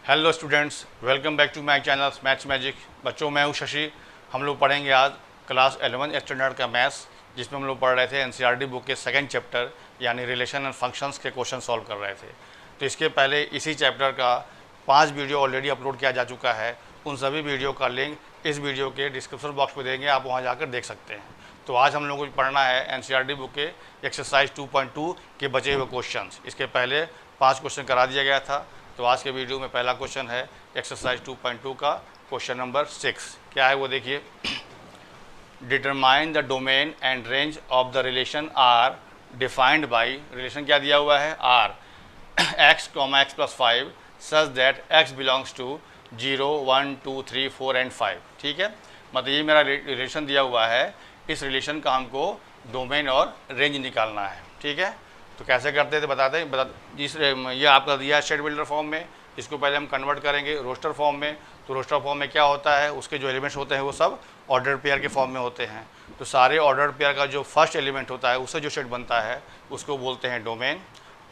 Hello students, welcome back to my channel maths magic. बच्चों, मैं हूं शशि। हम लोग पढ़ेंगे आज क्लास 11 स्टैंडर्ड का मैथ्स, जिसमें हम लोग पढ़ रहे थे एनसीईआरटी बुक के सेकंड चैप्टर यानी रिलेशन एंड फंक्शंस के क्वेश्चन सॉल्व कर रहे थे। तो इसके पहले इसी चैप्टर का 5 वीडियो ऑलरेडी अपलोड किया जा चुका है। उन सभी वीडियो का लिंक इस वीडियो के डिस्क्रिप्शन बॉक्स में देंगे, आप वहाँ जाकर देख सकते हैं। तो आज हम लोगों को पढ़ना है एनसीईआरटी बुक के एक्सरसाइज 2.2 के बचे हुए क्वेश्चंस। इसके पहले 5 क्वेश्चन करा दिया गया था। तो आज के वीडियो में पहला क्वेश्चन है एक्सरसाइज 2.2 का क्वेश्चन नंबर 6। क्या है वो देखिए। Determine the domain and range of the relation R defined by, relation क्या दिया हुआ है, R x, x+5 such that x belongs to 0, 1, 2, 3, 4 and 5। ठीक है, मतलब ये मेरा रिलेशन दिया हुआ है। इस रिलेशन का हमको डोमेन और रेंज निकालना है। ठीक है, तो कैसे करते थे बताते हैं। ये आपका दिया है शेड बिल्डर फॉर्म में। इसको पहले हम कन्वर्ट करेंगे रोस्टर फॉर्म में। तो रोस्टर फॉर्म में क्या होता है, उसके जो एलिमेंट्स होते हैं वो सब ऑर्डर पेयर के फॉर्म में होते हैं। तो सारे ऑर्डर पेयर का जो फर्स्ट एलिमेंट होता है उससे जो शेड बनता है उसको बोलते हैं डोमेन,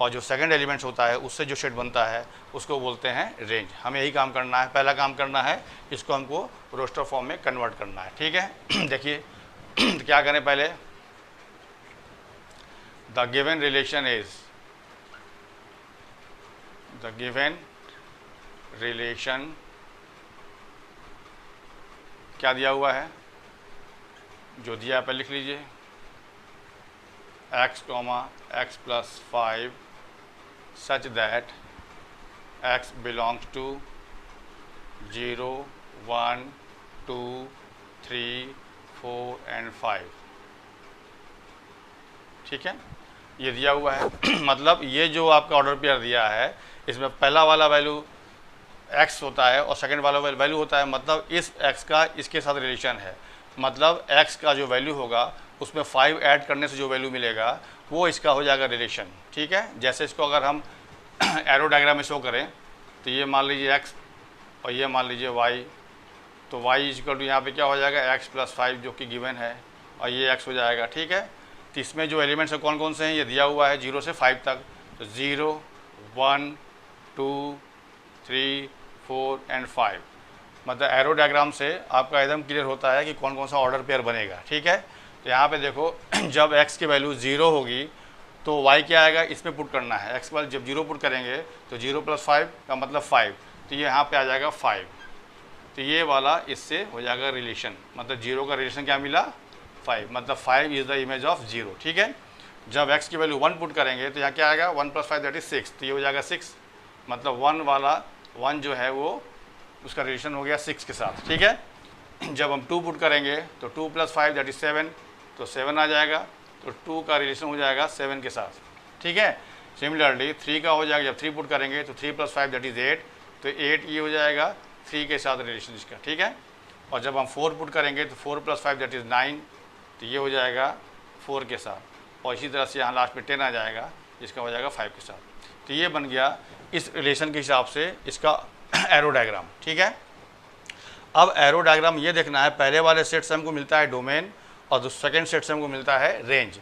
और जो सेकंड एलिमेंट्स होता है उससे जो शेड बनता है उसको बोलते हैं रेंज। हमें यही काम करना है, पहला काम करना है, इसको हमको रोस्टर फॉर्म में कन्वर्ट करना है। ठीक है देखिए क्या करें पहले। The given relation is, the given relation क्या दिया हुआ है, जो दिया है पहले लिख लीजिए। x, x+5 such that x belongs to 0, 1, 2, 3, 4 and 5। ठीक है, ये दिया हुआ है मतलब ये जो आपका ऑर्डर पेयर दिया है इसमें पहला वाला वैल्यू x होता है और सेकंड वाला वैल्यू होता है। मतलब इस x का इसके साथ रिलेशन है। मतलब x का जो वैल्यू होगा उसमें 5 ऐड करने से जो वैल्यू मिलेगा वो इसका हो जाएगा रिलेशन। ठीक है, जैसे इसको अगर हम एरो डायग्राम में शो करें तो ये मान लीजिए x और ये मान लीजिए y। तो y इक्वल टू यहाँ पर क्या हो जाएगा, x+5 जो कि गिवन है, और ये x हो जाएगा। ठीक है, तो इसमें जो एलिमेंट्स हैं कौन कौन से हैं, ये दिया हुआ है 0 से 5 तक। तो 0, 1, 2, 3, 4 एंड 5। मतलब एरो डायग्राम से आपका एकदम क्लियर होता है कि कौन कौन सा ऑर्डर पेयर बनेगा। ठीक है, तो यहाँ पे देखो जब x की वैल्यू 0 होगी तो y क्या आएगा, इसमें पुट करना है। x पर जब 0 पुट करेंगे तो 0+5 का मतलब 5, तो ये यहाँ पे आ जाएगा 5। तो ये वाला इससे हो जाएगा रिलेशन, मतलब 0 का रिलेशन क्या मिला, 5। मतलब 5 इज़ द इमेज ऑफ 0। ठीक है, जब x की वैल्यू 1 पुट करेंगे तो यहाँ क्या आएगा, 1+5 दैट इज 6। तो ये हो जाएगा 6। मतलब 1 वाला 1 जो है वो उसका रिलेशन हो गया 6 के साथ। ठीक है, जब हम 2 पुट करेंगे तो 2+5 दैट इज 7, तो 7 आ जाएगा। तो 2 का रिलेशन हो जाएगा 7 के साथ। ठीक है, सिमिलरली 3 का हो जाएगा, जब 3 पुट करेंगे तो 3+5 दैट इज 8, तो 8 ये हो जाएगा 3 के साथ रिलेशन इसका। ठीक है, और जब हम 4 पुट करेंगे तो 4+5 दैट इज 9, तो ये हो जाएगा 4 के साथ। और इसी तरह से यहाँ लास्ट में 10 आ जाएगा जिसका हो जाएगा 5 के साथ। तो ये बन गया इस रिलेशन के हिसाब से इसका एरो डायग्राम। ठीक है, अब एरो डायग्राम ये देखना है, पहले वाले सेट से हमको मिलता है डोमेन और सेकंड सेट से हमको मिलता है रेंज।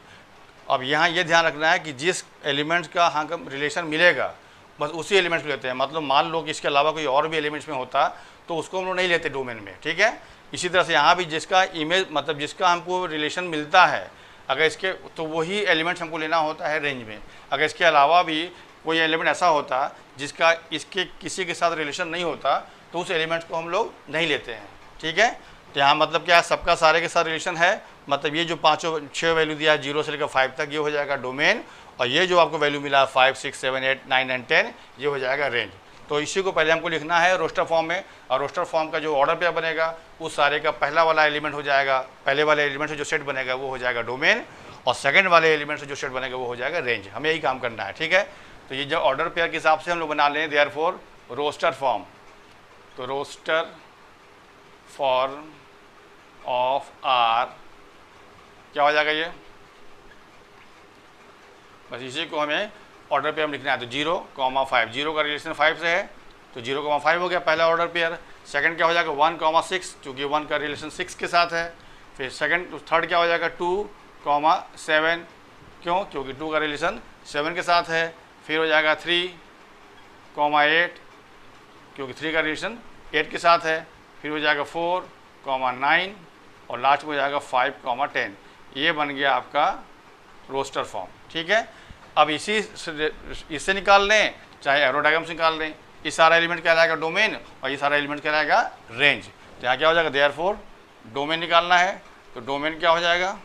अब यहाँ ये ध्यान रखना है कि जिस एलिमेंट्स का हम रिलेशन मिलेगा बस उसी एलिमेंट्स को लेते हैं। मतलब मान लो कि इसके अलावा कोई और भी एलिमेंट्स में होता तो उसको हम लोग नहीं लेते डोमेन में। ठीक है, इसी तरह से यहाँ भी जिसका इमेज मतलब जिसका हमको रिलेशन मिलता है अगर इसके, तो वही एलिमेंट्स हमको लेना होता है रेंज में। अगर इसके अलावा भी कोई एलिमेंट ऐसा होता जिसका इसके किसी के साथ रिलेशन नहीं होता तो उस एलिमेंट्स को हम लोग नहीं लेते हैं। ठीक है, तो यहाँ मतलब क्या है, सबका सारे के साथ रिलेशन है। मतलब ये जो 6 वैल्यू दिया है 0 से लेकर 5 तक, ये हो जाएगा डोमेन, और ये जो आपको वैल्यू मिला है 5, 6, 7, 8, 9 एंड 10, ये हो जाएगा रेंज। तो इसी को पहले हमको लिखना है रोस्टर फॉर्म में, और रोस्टर फॉर्म का जो ऑर्डर पेयर बनेगा उस सारे का पहला वाला एलिमेंट हो जाएगा, पहले वाले एलिमेंट से जो सेट बनेगा वो हो जाएगा डोमेन, और सेकंड वाले एलिमेंट से जो सेट बनेगा वो हो जाएगा रेंज। हमें यही काम करना है। ठीक है, तो ये जो ऑर्डर पेयर के हिसाब से हम लोग बना लें देयरफॉर रोस्टर फॉर्म। तो रोस्टर फॉर्म ऑफ आर क्या हो जाएगा, ये बस इसी को हमें ऑर्डर पेयर में लिखना है। तो 0,5, 0 का रिलेशन 5 से है तो 0,5 हो गया पहला ऑर्डर पेयर। सेकंड क्या हो जाएगा 1,6, चूँकि 1 का रिलेशन 6 के साथ है। फिर थर्ड क्या हो जाएगा 2,7, क्यों, क्योंकि 2 का रिलेशन 7 के साथ है। फिर हो जाएगा 3,8, क्योंकि 3 का रिलेशन 8 के साथ है। फिर हो जाएगा 4, 9 और लास्ट में हो जाएगा 5, 10। ये बन गया आपका रोस्टर फॉर्म। ठीक है, अब इससे निकाल लें चाहे एरो डायग्राम से निकाल लें, ये सारा एलिमेंट कहलाएगा डोमेन और ये सारा एलिमेंट कहलाएगा रेंज। तो यहाँ क्या हो जाएगा, देयरफॉर डोमेन निकालना है तो डोमेन क्या हो जाएगा,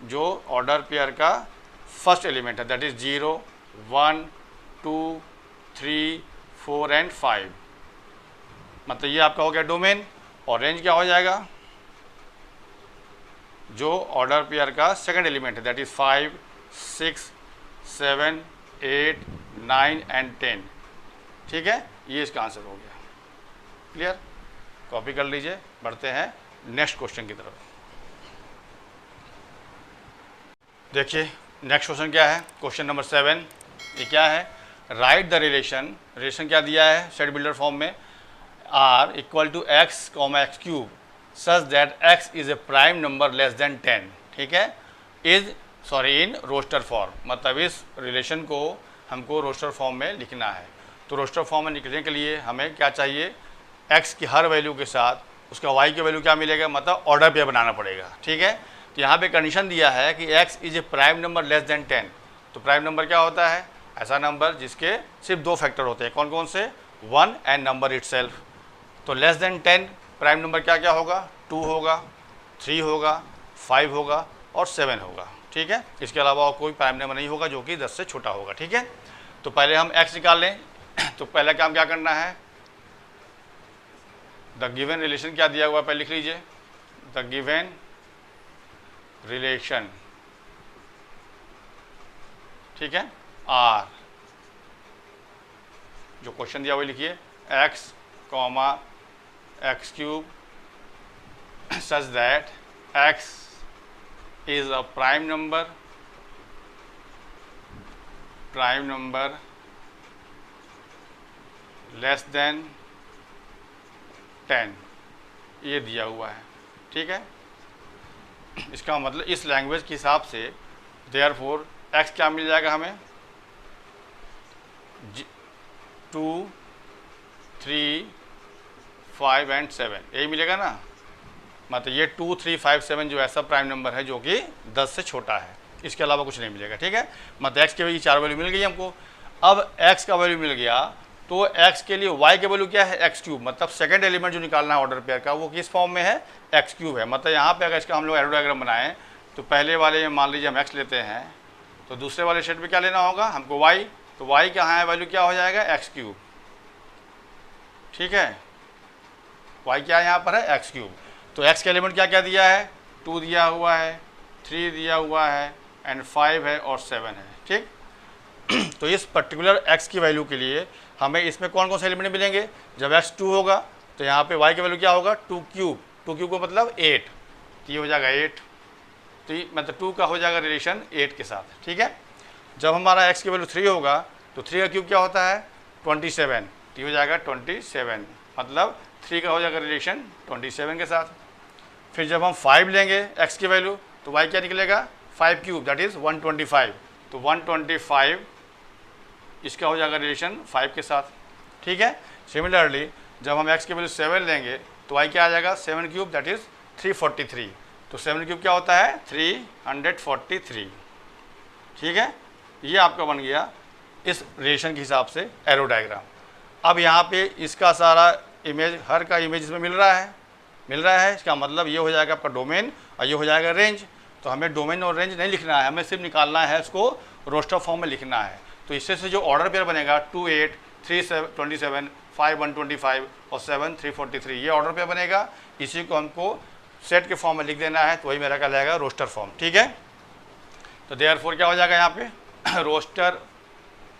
जो ऑर्डर पेयर का फर्स्ट एलिमेंट है, दैट इज 0, 1, 2, 3, 4 एंड 5, मतलब ये आपका हो गया डोमेन। और रेंज क्या हो जाएगा, जो ऑर्डर पेयर का सेकंड एलिमेंट है, दैट इज 5, 6, 7, 8, 9 एंड 10। ठीक है, ये इसका आंसर हो गया। क्लियर, कॉपी कर लीजिए। बढ़ते हैं नेक्स्ट क्वेश्चन की तरफ। देखिए नेक्स्ट क्वेश्चन क्या है, क्वेश्चन नंबर 7। ये क्या है, राइट द रिलेशन क्या दिया है सेट बिल्डर फॉर्म में, r equal to x, x cube such that x is a prime number less than 10। ठीक है, इन रोस्टर फॉर्म, मतलब इस रिलेशन को हमको रोस्टर फॉर्म में लिखना है। तो रोस्टर फॉर्म में लिखने के लिए हमें क्या चाहिए, x की हर वैल्यू के साथ उसका y की वैल्यू क्या मिलेगा, मतलब ऑर्डर पेयर बनाना पड़ेगा। ठीक है, तो यहाँ पे कंडीशन दिया है कि x is a prime number less than 10। तो प्राइम नंबर क्या होता है, ऐसा नंबर जिसके सिर्फ 2 फैक्टर होते हैं। कौन कौन से, 1 एंड नंबर इटसेल्फ। तो लेस देन 10 प्राइम नंबर क्या क्या होगा, 2 होगा, 3 होगा, 5 होगा और 7 होगा। ठीक है, इसके अलावा और कोई प्राइम नंबर नहीं होगा जो कि 10 से छोटा होगा। ठीक है, तो पहले हम x निकाल लें। तो पहला काम क्या करना है, द गिवन रिलेशन क्या दिया हुआ है पहले लिख लीजिए, द गिवन रिलेशन। ठीक है, r जो क्वेश्चन दिया हुआ लिखिए, x, x cube such that x is a prime number less than 10, ये दिया हुआ है। ठीक है, इसका मतलब इस लैंग्वेज के हिसाब से देयरफॉर x क्या मिल जाएगा हमें, 2, 3, 5 एंड 7, यही मिलेगा ना। मतलब ये 2, 3, 5, 7 जो ऐसा प्राइम नंबर है जो कि 10 से छोटा है, इसके अलावा कुछ नहीं मिलेगा। ठीक है, मतलब x के वैल्यू 4 वैल्यू मिल गई हमको। अब x का वैल्यू मिल गया तो x के लिए y के वैल्यू क्या है, x क्यूब, मतलब सेकंड एलिमेंट जो निकालना है ऑर्डर पेयर का वो किस फॉर्म में है, x क्यूब है। मतलब यहाँ पे अगर इसका हम लोग एरो डायग्राम बनाएं तो पहले वाले में मान लीजिए हम x लेते हैं, तो दूसरे वाले सेट में क्या लेना होगा हमको y, तो y कहाँ है, वैल्यू क्या हो जाएगा, x क्यूब। ठीक है, y क्या यहाँ पर है, x क्यूब। तो x के एलिमेंट क्या क्या दिया है, 2 दिया हुआ है, 3 दिया हुआ है एंड 5 है और 7 है। ठीक, तो इस पर्टिकुलर x की वैल्यू के लिए हमें इसमें कौन कौन से एलिमेंट मिलेंगे, जब x 2 होगा तो यहाँ पे y की वैल्यू क्या होगा, 2 क्यूब। 2 क्यूब को मतलब 8, तो ये हो जाएगा 8, तो ये मतलब 2 का हो जाएगा रिलेशन 8 के साथ। ठीक है, जब हमारा x की वैल्यू 3 होगा तो 3 का क्यूब क्या होता है, 27, तो ये हो जाएगा 27, मतलब 3 का हो जाएगा रिलेशन 27 के साथ। फिर जब हम 5 लेंगे x की वैल्यू तो y क्या निकलेगा, 5 क्यूब दैट इज़ 125, तो 125 इसका हो जाएगा रिलेशन 5 के साथ। ठीक है, सिमिलरली जब हम x की वैल्यू 7 लेंगे तो y क्या आ जाएगा, 7 क्यूब दैट इज़ 343, तो 7 क्यूब क्या होता है, 343। ठीक है, ये आपका बन गया इस रिलेशन के हिसाब से एरो डायग्राम। अब यहाँ पे इसका सारा इमेज, हर का इमेज इसमें मिल रहा है, इसका मतलब ये हो जाएगा आपका डोमेन और ये हो जाएगा रेंज। तो हमें डोमेन और रेंज नहीं लिखना है, हमें सिर्फ निकालना है, इसको रोस्टर फॉर्म में लिखना है। तो इससे से जो ऑर्डर पेयर बनेगा 2, 8, 3, 27, 5, 125 और 7, 343, ये ऑर्डर पेयर बनेगा। इसी को हमको सेट के फॉर्म में लिख देना है, तो वही मेरा कहलाएगा रोस्टर फॉर्म। ठीक है, तो देयरफॉर क्या हो जाएगा यहाँ पे, roster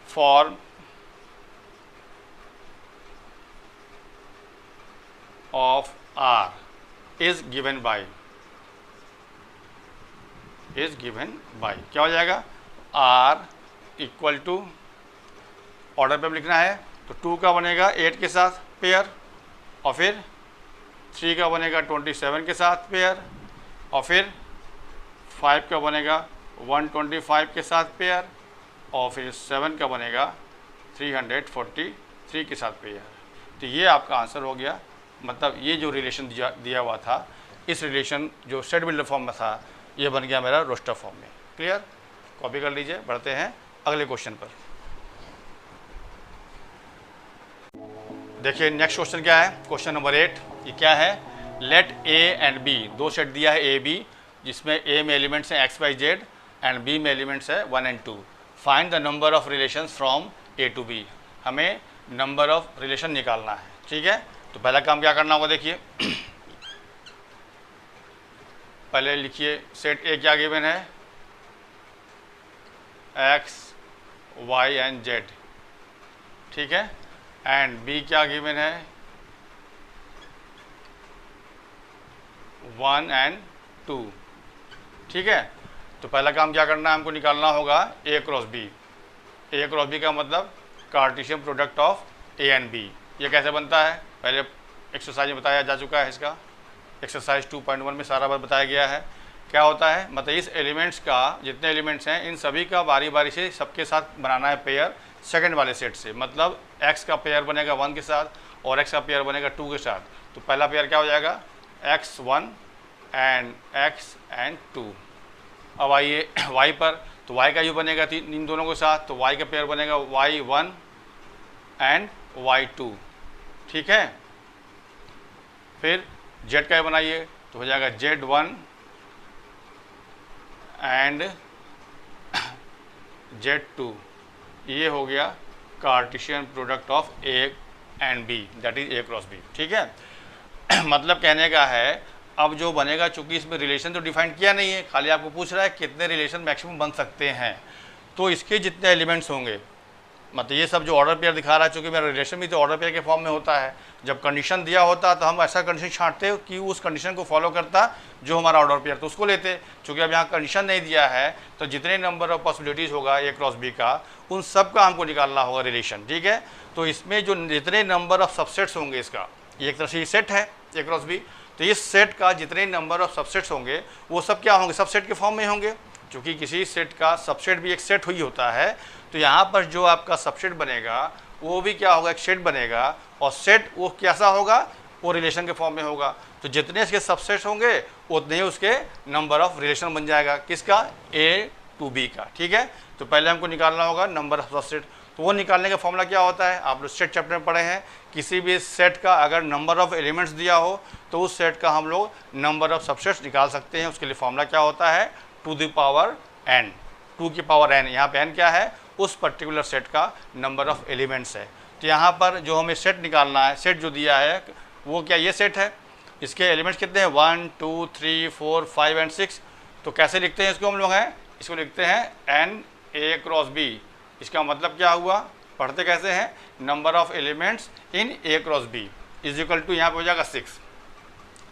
form of R is given by क्या हो जाएगा, R इक्वल टू ऑर्डर पे लिखना है तो 2 का बनेगा 8 के साथ पेयर, और फिर 3 का बनेगा 27 के साथ पेयर, और फिर 5 का बनेगा 125 के साथ पेयर, और फिर 7 का बनेगा 343 3 के साथ पेयर। तो ये आपका आंसर हो गया। मतलब ये जो रिलेशन दिया हुआ था, इस रिलेशन जो सेट बिल्डर फॉर्म में था, ये बन गया मेरा रोस्टर फॉर्म में। क्लियर? कॉपी कर लीजिए। बढ़ते हैं अगले क्वेश्चन पर। देखिए नेक्स्ट क्वेश्चन क्या है, क्वेश्चन नंबर 8। ये क्या है, लेट ए एंड बी, दो सेट दिया है ए बी, जिसमें ए में एलिमेंट्स हैं X Y Z and B में एलिमेंट्स है 1 and 2। Find the number of relations from A to B. हमें नंबर ऑफ रिलेशन निकालना है। ठीक है, तो पहला काम क्या करना होगा, देखिए पहले लिखिए सेट ए क्या गिवन है, एक्स वाई एंड जेड। ठीक है, एंड बी क्या गिवन है, 1 and 2। ठीक है, तो पहला काम क्या करना है, हमको निकालना होगा A cross B. A cross B का मतलब Cartesian product of A and B. ये कैसे बनता है, पहले एक्सरसाइज में बताया जा चुका है। इसका एक्सरसाइज 2.1 में सारा बात बताया गया है। क्या होता है, मतलब इस एलिमेंट्स का, जितने एलिमेंट्स हैं इन सभी का बारी बारी से सबके साथ बनाना है पेयर सेकंड वाले सेट से। मतलब x का पेयर बनेगा 1 के साथ और x का पेयर बनेगा 2 के साथ। तो पहला पेयर क्या हो जाएगा, x1 एंड x एंड 2। अब आइए y पर, तो y का यू बनेगा इन दोनों के साथ, तो y का पेयर बनेगा y1 एंड y2। ठीक है, फिर z का बनाइए तो हो जाएगा z1 एंड z2। ये हो गया Cartesian product of A and B, that is A cross B. ठीक है मतलब कहने का है, अब जो बनेगा, चूंकि इसमें रिलेशन तो डिफाइन किया नहीं है, खाली आपको पूछ रहा है कितने रिलेशन मैक्सिमम बन सकते हैं, तो इसके जितने एलिमेंट्स होंगे, मतलब ये सब जो ऑर्डर पेयर दिखा रहा है, चूंकि मेरा रिलेशन भी तो ऑर्डर पेयर के फॉर्म में होता है। जब कंडीशन दिया होता तो हम ऐसा कंडीशन छांटते कि उस कंडीशन को फॉलो करता जो हमारा ऑर्डर पेयर, तो उसको लेते। चूंकि अब यहाँ कंडीशन नहीं दिया है, तो जितने नंबर ऑफ पॉसिबिलिटीज़ होगा ए क्रॉस बी का, उन सब का हमको निकालना होगा रिलेशन। ठीक है, तो इसमें जो जितने नंबर ऑफ सबसेट्स होंगे, इसका ये एक तरह से सेट है ए क्रॉस बी, तो इस सेट का जितने नंबर ऑफ सबसेट्स होंगे वो सब क्या होंगे, सबसेट के फॉर्म में होंगे। क्योंकि किसी सेट का सबसेट भी एक सेट ही होता है, तो यहाँ पर जो आपका सबसेट बनेगा वो भी क्या होगा, एक सेट बनेगा। और सेट वो कैसा होगा, वो रिलेशन के फॉर्म में होगा। तो जितने इसके सबसेट्स होंगे उतने ही उसके नंबर ऑफ रिलेशन बन जाएगा, किसका, ए टू बी का। ठीक है, तो पहले हमको निकालना होगा नंबर ऑफ सबसेट। तो वो निकालने का फॉर्मूला क्या होता है, आप लोग सेट चैप्टर में पढ़े हैं। किसी भी सेट का अगर नंबर ऑफ एलिमेंट्स दिया हो तो उस सेट का हम लोग नंबर ऑफ सबसेट्स निकाल सकते हैं। उसके लिए फॉर्मूला क्या होता है, टू द पावर n, 2 की पावर n। यहाँ पे n क्या है, उस पर्टिकुलर सेट का नंबर ऑफ एलिमेंट्स है। तो यहाँ पर जो हमें सेट निकालना है, सेट जो दिया है वो क्या, ये सेट है। इसके एलिमेंट्स कितने हैं, 1 2 3 4 5 एंड 6। तो कैसे लिखते हैं इसको हम लोग हैं, इसको लिखते हैं n a क्रॉस b। इसका मतलब क्या हुआ, पढ़ते कैसे हैं, number of elements in a cross b is equal to, यहाँ पर हो जाएगा 6।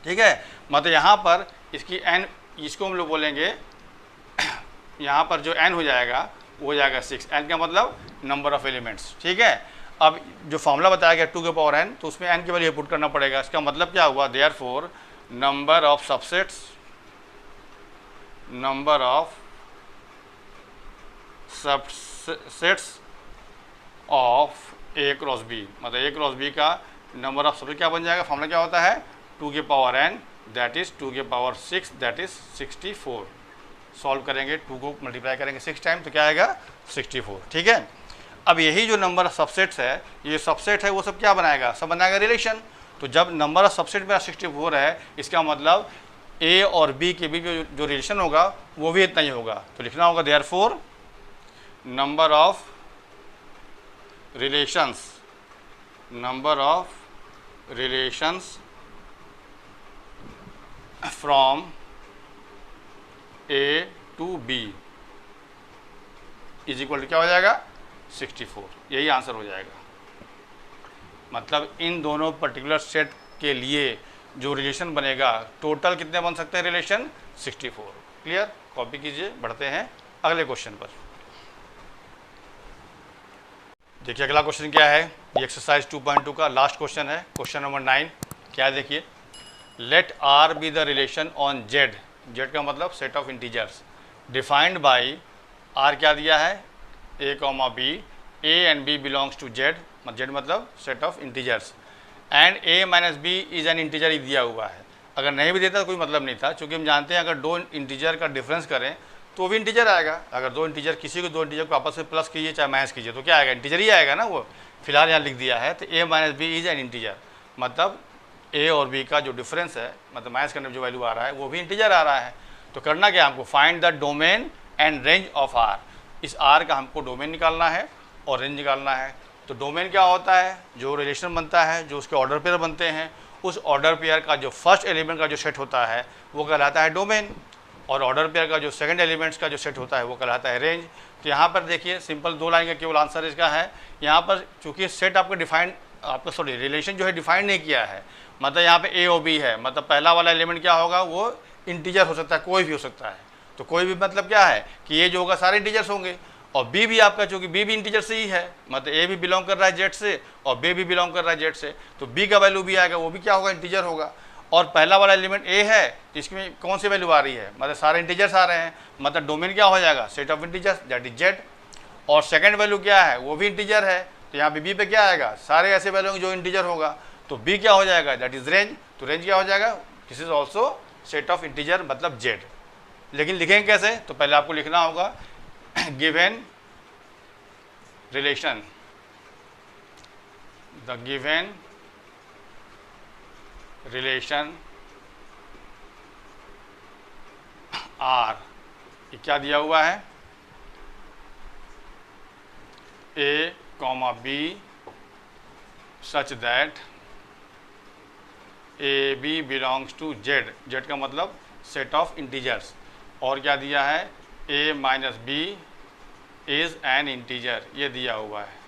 ठीक है, मतलब यहाँ पर इसकी n, इसको हम लोग बोलेंगे, यहाँ पर जो n हो जाएगा वो हो जाएगा 6। n का मतलब नंबर ऑफ एलिमेंट्स। ठीक है, अब जो फॉर्मूला बताया गया 2 के पावर n, तो उसमें n की वैल्यू पुट करना पड़ेगा। इसका मतलब क्या हुआ, therefore number of subsets, number of subsets of A cross B, मतलब ए क्रॉस बी का नंबर ऑफ सबसेट क्या बन जाएगा, फॉर्मूला क्या होता है, 2 के पावर n दैट इज 2 के पावर 6 दैट इज 64। सॉल्व करेंगे, 2 को मल्टीप्लाई करेंगे 6 टाइम तो क्या आएगा, 64। ठीक है, अब यही जो नंबर ऑफ सबसेट्स है, ये सबसेट है, वो सब क्या बनाएगा, सब बनाएगा रिलेशन। तो जब नंबर ऑफ सबसेट मेरा 64 है, इसका मतलब ए और बी के बीच जो रिलेशन होगा वो भी इतना ही होगा। तो लिखना होगा therefore number of relations, number of relations from A to B is equal to क्या हो जाएगा, 64। यही आंसर हो जाएगा। मतलब इन दोनों पर्टिकुलर सेट के लिए जो रिलेशन बनेगा, टोटल कितने बन सकते हैं रिलेशन, 64। क्लियर, कॉपी कीजिए। बढ़ते हैं अगले क्वेश्चन पर। देखिए अगला क्वेश्चन क्या है, ये एक्सरसाइज 2.2 का लास्ट क्वेश्चन है, क्वेश्चन नंबर 9। क्या है देखिए, let R be the relation on Z, Z का मतलब set of integers, defined by, R क्या दिया है, A comma B, A and B belongs to Z z मतलब set of integers, and a minus B is an integer दिया हुआ है। अगर नहीं भी देता तो कोई मतलब नहीं था, क्योंकि हम जानते हैं अगर दो इंटीजर का डिफरेंस करें तो भी इंटीजर आएगा। अगर दो इंटीजर किसी को दो इंटीजर को आपस में प्लस कीजिए चाहे माइनस कीजिए तो क्या आएगा, इंटीजर ही आएगा ना। वो फिलहाल यहाँ लिख दिया है, तो a minus B is an integer, मतलब a और b का जो डिफरेंस है, मतलब माइनस करने में जो वैल्यू आ रहा है वो भी इंटीजर आ रहा है। तो करना क्या हमको, find the domain and range of r। इस r का हमको डोमेन निकालना है और रेंज निकालना है। तो डोमेन क्या होता है, जो रिलेशन बनता है, जो उसके ऑर्डर पेयर बनते हैं, उस ऑर्डर पेयर का जो फर्स्ट एलिमेंट का जो सेट होता है वो कहलाता है डोमेन, और ऑर्डर पेयर का जो सेकंड एलिमेंट्स का जो सेट होता है वो कहलाता है रेंज। तो यहाँ पर देखिए सिंपल 2 लाइन का केवल आंसर इसका है। यहाँ पर चूँकि सेट आपका डिफाइन, आपका सॉरी रिलेशन जो है डिफाइन नहीं किया है, मतलब यहाँ पे ए और बी है, मतलब पहला वाला एलिमेंट क्या होगा, वो इंटीजर हो सकता है, कोई भी हो सकता है। तो कोई भी मतलब क्या है कि ये जो होगा सारे इंटीजर्स होंगे, और बी भी आपका, चूँकि बी भी इंटीजर से ही है, मतलब ए भी बिलोंग कर रहा है जेड से और बी भी बिलोंग कर रहा है जेड से, तो बी का वैल्यू भी आएगा, वो भी क्या होगा, इंटीजर होगा। और पहला वाला एलिमेंट ए है तो इसमें कौन सी वैल्यू आ रही है, मतलब सारे इंटीजर्स आ रहे हैं, मतलब डोमेन क्या हो जाएगा, set of integers that is Z. और सेकंड वैल्यू क्या है, वो भी इंटीजर है, तो यहाँ पे बी पे क्या आएगा, सारे ऐसे वैल्यू जो इंटीजर होगा, तो बी क्या हो जाएगा, दैट इज रेंज। तो रेंज क्या हो जाएगा, this is also set of integer मतलब जेड। लेकिन लिखेंगे कैसे, तो पहले आपको लिखना होगा given relation, the given relation R, ये क्या दिया हुआ है, A comma B such that A B belongs to Z, Z का मतलब सेट ऑफ इंटीजर्स, और क्या दिया है, A minus B is an integer, ये दिया हुआ है।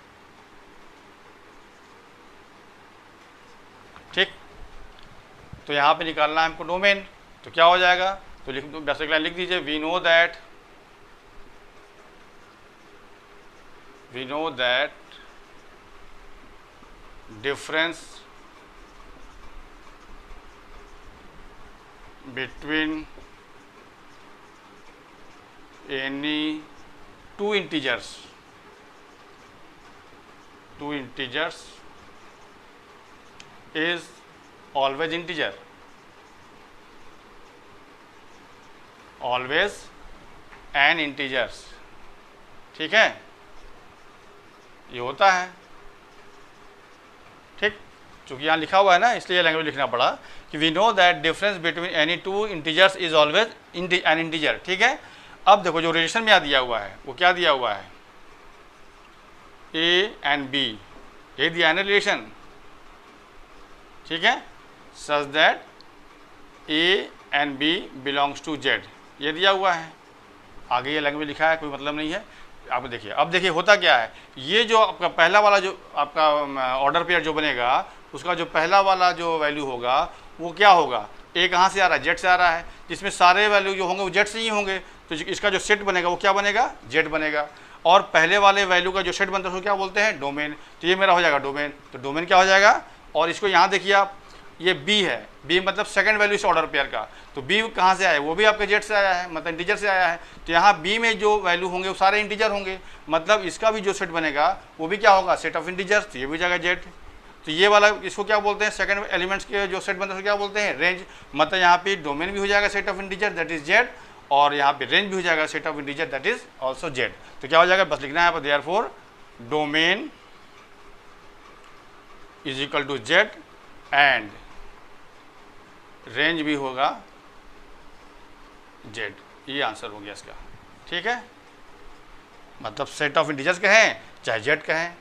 ठीक, तो यहाँ पे निकालना है हमको डोमेन, तो क्या हो जाएगा, तो बेसिक लाइन लिख दीजिए, we know that difference between any two integers is always integer, always an integers। ठीक है, ये होता है। ठीक, चूँकि यहाँ लिखा हुआ है ना इसलिए लैंग्वेज लिखना पड़ा कि we know that difference between any two integers is always an integer. ठीक है, अब देखो जो रिलेशन में यहाँ दिया हुआ है वो क्या दिया हुआ है, ए एंड बी, ये दिया है ना रिलेशन। ठीक है, such that A and B belongs to Z, ये दिया हुआ है। आगे ये लैंग्वेज लिखा है, कोई मतलब नहीं है। आप देखिए, अब देखिए होता क्या है, ये जो आपका पहला वाला जो आपका ऑर्डर पेयर जो बनेगा, उसका जो पहला वाला जो वैल्यू होगा वो क्या होगा, ए कहाँ से आ रहा है, जेड से आ रहा है, जिसमें सारे वैल्यू जो होंगे वो जेड से ही होंगे, तो इसका जो सेट बनेगा वो क्या बनेगा, जेड बनेगा। और पहले वाले वैल्यू का जो सेट बनता है उसको क्या बोलते हैं, डोमेन। तो ये मेरा हो जाएगा डोमेन, तो डोमेन क्या हो जाएगा, और इसको यहाँ देखिए आप, ये बी है, बी मतलब सेकंड वैल्यू इस ऑर्डर पेयर का, तो बी कहाँ से आया है, वो भी आपके जेड से आया है, मतलब इंटीजर से आया है। तो यहाँ बी में जो वैल्यू होंगे वो सारे इंटीजर होंगे, मतलब इसका भी जो सेट बनेगा वो भी क्या होगा, सेट ऑफ इंटीजर्स, तो ये भी जाएगा जेड। तो ये वाला इसको क्या बोलते हैं, सेकंड एलिमेंट्स के जो सेट बनता है उसको क्या बोलते हैं, रेंज। मतलब यहाँ पे डोमेन भी हो जाएगा set of integer that is Z, और यहाँ पे रेंज भी हो जाएगा set of integer that is also Z. तो क्या हो जाएगा, बस लिखना है यहाँ पर therefore domain is equal to Z and range भी होगा जेड, ये आंसर हो गया इसका। ठीक है, मतलब सेट ऑफ इंटीजर्स कहें चाहे जेड कहें,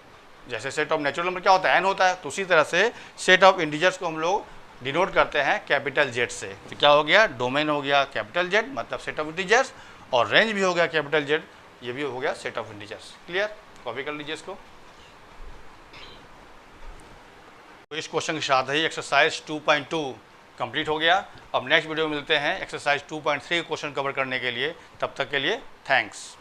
जैसे सेट ऑफ नेचुरल नंबर क्या होता है, एन होता है, तो उसी तरह से सेट ऑफ इंटीजर्स को हम लोग डिनोट करते हैं कैपिटल जेड से। तो क्या हो गया, डोमेन हो गया कैपिटल जेड मतलब सेट ऑफ इंटीजर्स, और रेंज भी हो गया कैपिटल जेड, ये भी हो गया set of integers. Clear, copy कर लीजिए इसको। तो इस क्वेश्चन के साथ ही एक्सरसाइज 2.2 कंप्लीट हो गया। अब नेक्स्ट वीडियो में मिलते हैं एक्सरसाइज 2.3 क्वेश्चन कवर करने के लिए, तब तक के लिए थैंक्स।